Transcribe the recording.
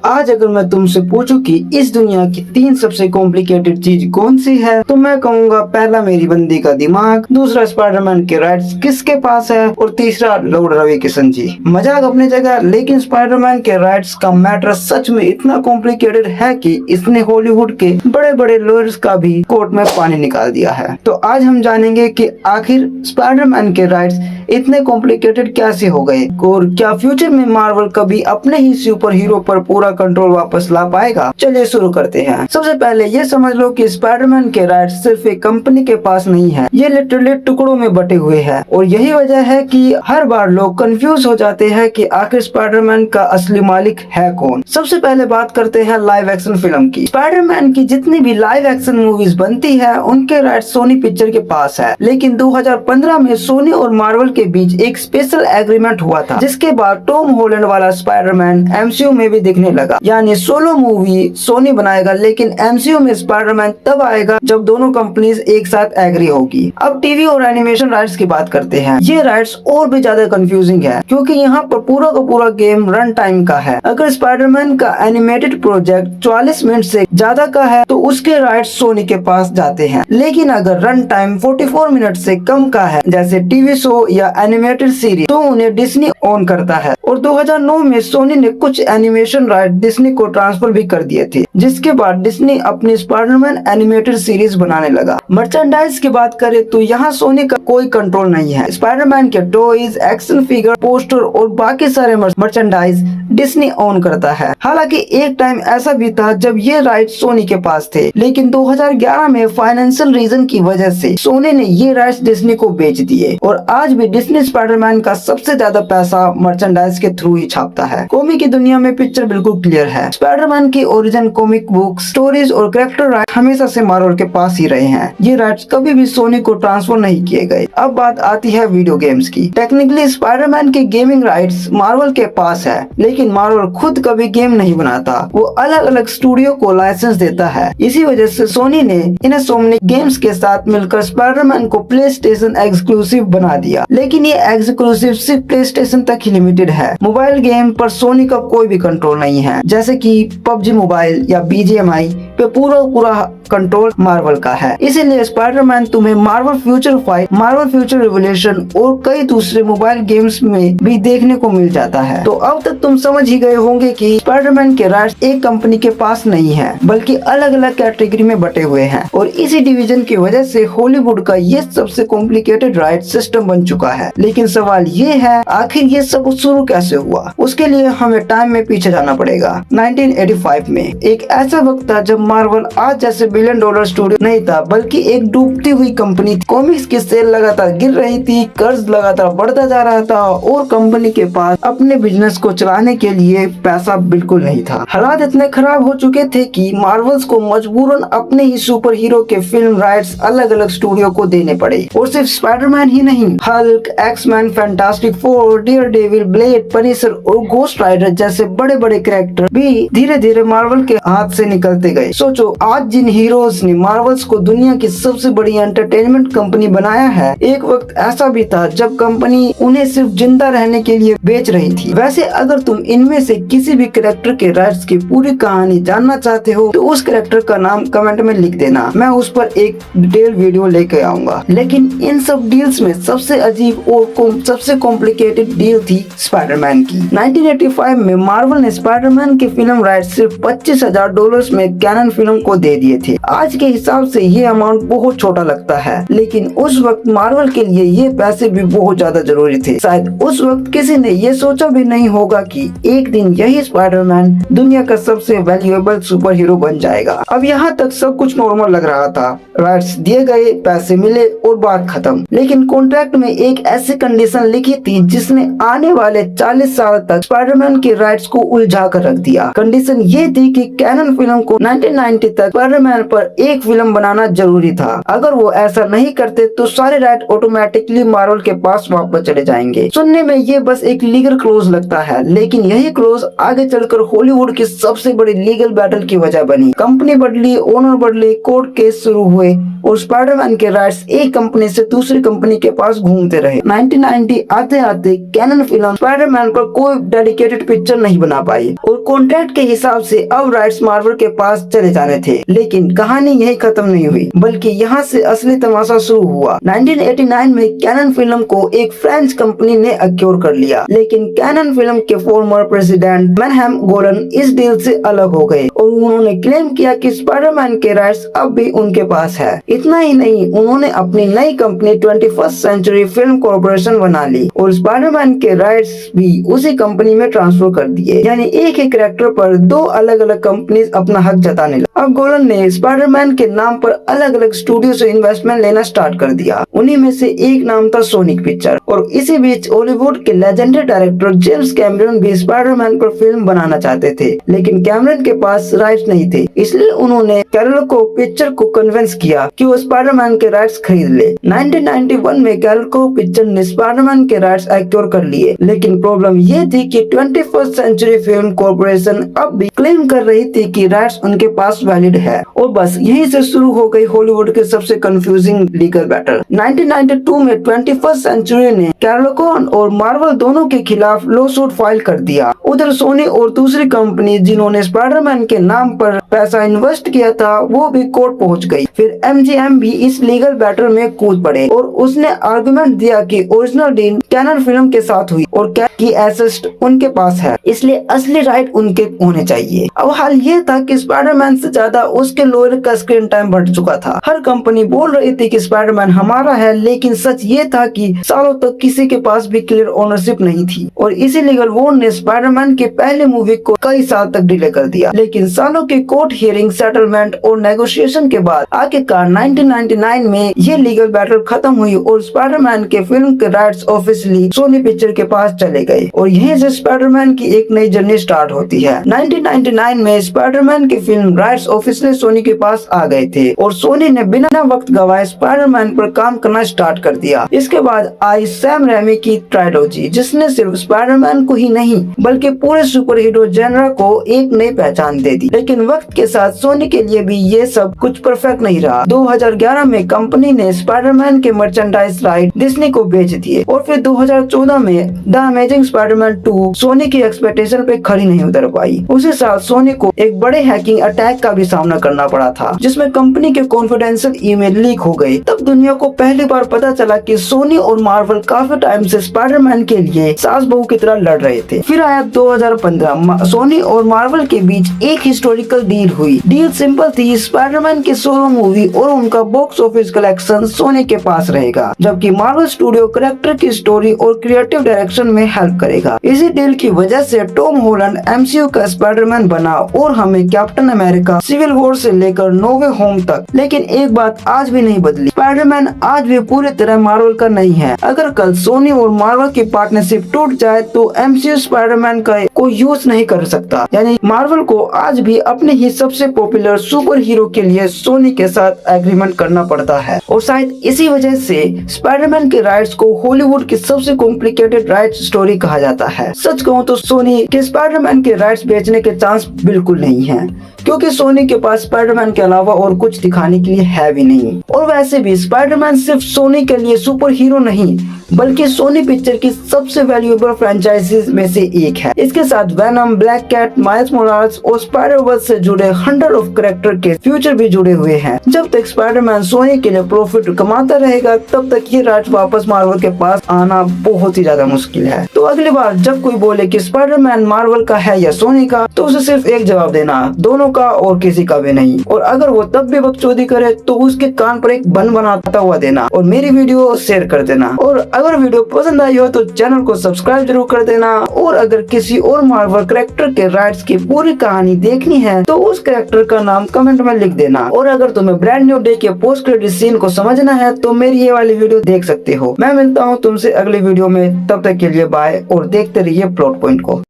आज अगर मैं तुमसे पूछूं कि इस दुनिया की 3 सबसे कॉम्प्लिकेटेड चीज कौन सी है, तो मैं कहूँगा पहला मेरी बंदी का दिमाग, दूसरा स्पाइडरमैन के राइट्स किसके पास है और तीसरा लॉर्ड रवि किशन जी। मजाक अपनी जगह, लेकिन स्पाइडरमैन के राइट्स का मैटर सच में इतना कॉम्प्लिकेटेड है कि इसने हॉलीवुड के बड़े बड़े लॉयर्स का भी कोर्ट में पानी निकाल दिया है। तो आज हम जानेंगे कि आखिर स्पाइडरमैन के राइट्स इतने कॉम्प्लिकेटेड कैसे हो गए और क्या फ्यूचर में मार्वल कभी अपने ही सुपर हीरो पर पूरा कंट्रोल वापस ला पाएगा। चलिए शुरू करते हैं। सबसे पहले ये समझ लो कि स्पाइडरमैन के राइट्स सिर्फ एक कंपनी के पास नहीं है, ये लिटरली टुकड़ों में बटे हुए हैं और यही वजह है कि हर बार लोग कंफ्यूज हो जाते हैं कि आखिर स्पाइडरमैन का असली मालिक है कौन। सबसे पहले बात करते हैं लाइव एक्शन फिल्म की। स्पाइडरमैन की जितनी भी लाइव एक्शन मूवीज बनती है उनके राइट्स सोनी पिक्चर के पास है, लेकिन 2015 में सोनी और मार्वल के बीच एक स्पेशल एग्रीमेंट हुआ था, जिसके बाद टॉम हॉलैंड वाला स्पाइडरमैन एमसीयू में भी दिखने लगा। यानी सोलो मूवी सोनी बनाएगा, लेकिन एमसीयू में स्पाइडरमैन तब आएगा जब दोनों कंपनीज एक साथ एग्री होगी। अब टीवी और एनिमेशन राइट्स की बात करते हैं। ये राइट्स और भी ज्यादा कंफ्यूजिंग है, क्योंकि यहाँ पर पूरा का पूरा गेम रन टाइम का है। अगर स्पाइडरमैन का एनिमेटेड प्रोजेक्ट 44 मिनट से ज्यादा का है तो उसके राइट्स सोनी के पास जाते हैं, लेकिन अगर रन टाइम 44 मिनट से कम का है, जैसे टीवी शो या एनिमेटेड सीरीज, तो उन्हें डिज्नी ओन करता है। और 2009 में सोनी ने कुछ एनिमेशन राइट डिज्नी को ट्रांसफर भी कर दिए थे, जिसके बाद डिज्नी अपनी स्पाइडरमैन एनिमेटेड सीरीज बनाने लगा। मर्चेंडाइज की बात करें तो यहाँ सोनी का कोई कंट्रोल नहीं है। स्पाइडरमैन के टॉयज, एक्शन फिगर, पोस्टर और बाकी सारे मर्चेंडाइज डिज्नी ओन करता है। हालांकि एक टाइम ऐसा भी था जब ये राइट सोनी के पास थे, लेकिन 2011 में फाइनेंशियल रीजन की वजह से सोनी ने ये राइट्स डिज्नी को बेच दिए और आज भी डिज्नी स्पाइडरमैन का सबसे ज्यादा पैसा मर्चेंडाइज के थ्रू ही छापता है। कॉमिक की दुनिया में पिक्चर बिल्कुल क्लियर है। स्पाइडरमैन की ओरिजिन कॉमिक बुक, स्टोरीज और कैरेक्टर राइट हमेशा से मार्वल के पास ही रहे हैं। ये राइट्स कभी भी सोनी को ट्रांसफर नहीं किए गए। अब बात आती है वीडियो गेम्स की। टेक्निकली स्पाइडरमैन के गेमिंग राइट्स मार्वल के पास है, लेकिन मार्वल खुद कभी गेम नहीं बनाता, वो अलग अलग स्टूडियो को लाइसेंस देता है। इसी वजह से सोनी ने इनसोम्निक गेम्स के साथ मिलकर स्पाइडरमैन को प्ले स्टेशन एक्सक्लूसिव बना दिया, लेकिन ये एक्सक्लूसिव सिर्फ प्ले स्टेशन तक ही लिमिटेड है। मोबाइल गेम पर सोनी का कोई भी कंट्रोल नहीं है, जैसे कि पबजी मोबाइल या बीजीएमआई पे पूरा कंट्रोल मार्वल का है। इसीलिए स्पाइडरमैन तुम्हें Marvel future fight, Marvel future revolution और कई दूसरे मोबाइल गेम्स में भी देखने को मिल जाता है। तो अब तक तुम समझ ही गए होंगे कि स्पाइडरमैन के राइट्स एक कंपनी के पास नहीं है, बल्कि अलग अलग कैटेगरी में बटे हुए हैं और इसी डिवीजन की वजह से हॉलीवुड का ये सबसे कॉम्प्लिकेटेड राइट सिस्टम बन चुका है। लेकिन सवाल ये है, आखिर ये सब शुरू कैसे हुआ? उसके लिए हमें टाइम में पीछे जाना पड़ेगा। 1985 में एक ऐसा वक्त था जब मार्वल आज जैसे $1 बिलियन स्टूडियो नहीं था, बल्कि एक डूबती हुई कंपनी थी। कॉमिक्स की सेल लगातार गिर रही थी, कर्ज लगातार बढ़ता जा रहा था और कंपनी के पास अपने बिजनेस को चलाने के लिए पैसा बिल्कुल नहीं था। हालात इतने खराब हो चुके थे कि मार्वल्स को मजबूरन अपने ही सुपर हीरो के फिल्म राइट्स अलग अलग स्टूडियो को देने पड़े। और सिर्फ स्पाइडरमैन ही नहीं, Hulk, X Men, Fantastic Four, Daredevil, Blade, Punisher और घोस्ट राइडर जैसे बड़े बड़े कैरेक्टर भी धीरे धीरे मार्वल के हाथ से निकलते गए। सोचो, आज जिन हीरोज ने मार्वल्स को दुनिया की सबसे बड़ी एंटरटेनमेंट कंपनी बनाया है, एक वक्त ऐसा भी था जब कंपनी उन्हें सिर्फ जिंदा रहने के लिए बेच रही थी। वैसे अगर तुम इनमें से किसी भी कैरेक्टर के राइट्स की पूरी कहानी जानना चाहते हो तो उस कैरेक्टर का नाम कमेंट में लिख देना, मैं उस पर एक डिटेल वीडियो लेके आऊंगा। लेकिन इन सब डील्स में सबसे अजीब और सबसे कॉम्प्लिकेटेड डील थी स्पाइडरमैन की। 1985 में मार्वल ने स्पाइडरमैन के फिल्म राइट्स सिर्फ $25,000 में कैनन फिल्म को दे दिए थे। आज के हिसाब से ये अमाउंट बहुत छोटा लगता है, लेकिन उस वक्त मार्वल के लिए ये पैसे भी बहुत ज्यादा जरूरी थे। शायद उस वक्त किसी ने ये सोचा भी नहीं होगा कि एक दिन यही स्पाइडरमैन दुनिया का सबसे वैल्यूएबल सुपर हीरो बन जाएगा। अब यहाँ तक सब कुछ नॉर्मल लग रहा था, राइट्स दिए गए, पैसे मिले और बात खत्म। लेकिन कॉन्ट्रैक्ट में एक ऐसी कंडीशन लिखी थी जिसने आने वाले 40 साल तक स्पाइडरमैन के राइट्स को उलझा कर रख दिया। कंडीशन ये थी कि कैनन फिल्म को 19 1990 तक स्पाइडरमैन पर एक फिल्म बनाना जरूरी था। अगर वो ऐसा नहीं करते तो सारे राइट ऑटोमेटिकली मार्वल के पास वापस चले जाएंगे। सुनने में ये बस एक लीगल क्लोज लगता है, लेकिन यही क्लोज आगे चलकर हॉलीवुड की सबसे बड़ी लीगल बैटल की वजह बनी। कंपनी बदली, ओनर बदले, कोर्ट केस शुरू हुए और स्पाइडरमैन के राइट्स एक कंपनी से दूसरी कंपनी के पास घूमते रहे। 1990 आते आते कैनन फिल्म स्पाइडरमैन पर कोई डेडिकेटेड पिक्चर नहीं बना पाई और कॉन्ट्रैक्ट के हिसाब से अब राइट्स मार्वल के पास चले जाने थे। लेकिन कहानी यही खत्म नहीं हुई, बल्कि यहाँ से असली तमाशा शुरू हुआ। 1989 में कैनन फिल्म को एक फ्रेंच कंपनी ने एक्योर कर लिया, लेकिन कैनन फिल्म के फॉर्मर प्रेसिडेंट मैनहेम गोलन इस डील से अलग हो गए और उन्होंने क्लेम किया कि स्पाइडरमैन के राइट्स अब भी उनके पास है। इतना ही नहीं, उन्होंने अपनी नई company 21st century film corporation बना ली और स्पाइडरमैन के राइट्स भी उसी कंपनी में ट्रांसफर कर दिए। यानी एक ही कैरेक्टर पर दो अलग अलग कंपनीज अपना हक जताने लगी। अब गोलन ने स्पाइडरमैन के नाम पर अलग अलग स्टूडियो से इन्वेस्टमेंट लेना स्टार्ट कर दिया। उन्हीं में से एक नाम था सोनिक पिक्चर। और इसी बीच हॉलीवुड के लेजेंडरी डायरेक्टर जेम्स कैमरन भी स्पाइडरमैन पर फिल्म बनाना चाहते थे, लेकिन कैमरन के पास राइट्स नहीं थे। इसलिए उन्होंने कैरल को पिक्चर को कन्विंस किया कि वो स्पाइडरमैन के राइट्स खरीद ले। 1991 में कैरल को पिक्चर ने स्पाइडरमैन के राइट्स एक्योर कर लिए, लेकिन प्रॉब्लम ये थी कि 21st सेंचुरी फिल्म कॉर्पोरेशन अब भी क्लेम कर रही थी कि राइट्स उनके पास वैलिड है। और बस यहीं से शुरू हो गई हॉलीवुड के सबसे कंफ्यूजिंग लीगल बैटल। 1992 में 21st सेंचुरी ने कैरलकॉन और मार्वल दोनों के खिलाफ लॉ सूट फाइल कर दिया। उधर सोनी और दूसरी कंपनी जिन्होंने स्पाइडरमैन के नाम पर पैसा इन्वेस्ट किया था, वो भी कोर्ट पहुंच गई। फिर MGM भी इस लीगल बैटल में कूद पड़े और उसने आर्गुमेंट दिया कि ओरिजिनल डील कैनन फिल्म के साथ हुई और की एसेट उनके पास है, इसलिए असली राइट उनके होने चाहिए। अब हाल ये था कि स्पाइडरमैन से ज्यादा उसके लॉयर का स्क्रीन टाइम बढ़ चुका था। हर कंपनी बोल रही थी कि स्पाइडरमैन हमारा है, लेकिन सच ये था कि सालों तक किसी के पास भी क्लियर ओनरशिप नहीं थी और इसी लीगल वॉर ने स्पाइडरमैन के पहले मूवी को कई साल तक डिले कर दिया। लेकिन सालों के कोर्ट हियरिंग, सेटलमेंट और नेगोशिएशन के बाद आखिरकार 1999 में ये लीगल बैटल खत्म हुई और स्पाइडरमैन के फिल्म के राइट्स ऑफिशियली सोनी पिक्चर के पास चले गए और यहीं से स्पाइडरमैन की एक नई जर्नी स्टार्ट होती है। 1999 में स्पाइडरमैन की फिल्म राइट्स ऑफिशियली सोनी के पास आ गए थे और सोनी ने बिना वक्त गवाए स्पाइडरमैन पर काम करना स्टार्ट कर दिया। इसके बाद आई सैम रेमी की ट्रायलॉजी, जिसने सिर्फ स्पाइडरमैन को ही नहीं बल्कि पूरे सुपर हीरो जेनरा को एक नई पहचान दे दी। लेकिन वक्त के साथ सोनी के लिए भी ये सब कुछ परफेक्ट नहीं रहा। 2011 में कंपनी ने स्पाइडरमैन के मर्चेंडाइज राइट डिज्नी को बेच दिए और फिर 2014 में द अमेजिंग स्पाइडरमैन 2 सोनी की एक्सपेक्टेशन पे खड़ी नहीं उतर पाई। उसी साल सोनी को एक बड़े हैकिंग अटैक का भी सामना करना पड़ा था, जिसमें कंपनी के कॉन्फिडेंशियल ईमेल लीक हो गए। तब दुनिया को पहली बार पता चला कि सोनी और मार्वल काफी टाइम से स्पाइडरमैन के लिए सास बहू की तरह लड़ रहे थे। फिर आया 2015, सोनी और मार्वल के बीच एक हिस्टोरिकल डील हुई। डील सिंपल थी, स्पाइडरमैन की सोलो मूवी और उनका बॉक्स ऑफिस कलेक्शन सोनी के पास रहेगा, जबकि मार्वल स्टूडियो कैरेक्टर की स्टोरी और क्रिएटिव डायरेक्शन में हेल्प करेगा। इसी डील की वजह से टॉम हॉलैंड MCU का स्पाइडरमैन बना और हमें कैप्टन अमेरिका सिविल वॉर से लेकर नो वे होम तक। लेकिन एक बात आज भी नहीं बदली, स्पाइडरमैन आज भी पूरी तरह मार्वल का नहीं है। अगर कल सोनी और मार्वल की पार्टनरशिप टूट जाए तो MCU स्पाइडरमैन का कोई यूज नहीं कर सकता। यानी मार्वल को आज भी अपने ही सबसे पॉपुलर सुपर हीरो के लिए सोनी के साथ एग्रीमेंट करना पड़ता है और शायद इसी वजह से स्पाइडरमैन के राइट्स को हॉलीवुड की सबसे कॉम्प्लिकेटेड राइट स्टोरी कहा जाता है। सच कहूँ तो सोनी के स्पाइडरमैन के राइट्स बेचने के चांस बिल्कुल नहीं है, क्योंकि सोनी के पास स्पाइडरमैन के अलावा और कुछ दिखाने के लिए है भी नहीं। और वैसे भी स्पाइडरमैन सिर्फ सोनी के लिए सुपर हीरो नहीं, बल्कि सोनी पिक्चर की सबसे वैल्यूएबल फ्रेंचाइजीज में से एक है। इसके साथ Venom, Black Cat, Miles Morales और स्पाइडरवर्स से जुड़े 100 ऑफ कैरेक्टर के फ्यूचर भी जुड़े हुए हैं। जब तक स्पाइडरमैन सोनी के लिए प्रॉफिट कमाता रहेगा, तब तक ये राइट वापस मार्वल के पास आना बहुत ही ज्यादा मुश्किल है। तो अगली बार जब कोई बोले कि स्पाइडरमैन मार्वल का है या सोनी का, तो उसे सिर्फ एक जवाब देना, दोनों का और किसी का भी नहीं। और अगर वो तब भी बकचोदी करे तो उसके कान पर एक बन बनाता हुआ देना और मेरी वीडियो शेयर कर देना। और अगर वीडियो पसंद आई हो तो चैनल को सब्सक्राइब जरूर कर देना। और अगर किसी और मार्वल कैरेक्टर के राइट्स की पूरी कहानी देखनी है तो उस कैरेक्टर का नाम कमेंट में लिख देना। और अगर तुम्हें ब्रांड न्यू डे के पोस्ट क्रेडिट सीन को समझना है तो मेरी ये वाली वीडियो देख सकते हो। मैं मिलता हूँ तुमसे अगली वीडियो में, तब तक के लिए बाय और देखते रहिए प्लॉट पॉइंट को।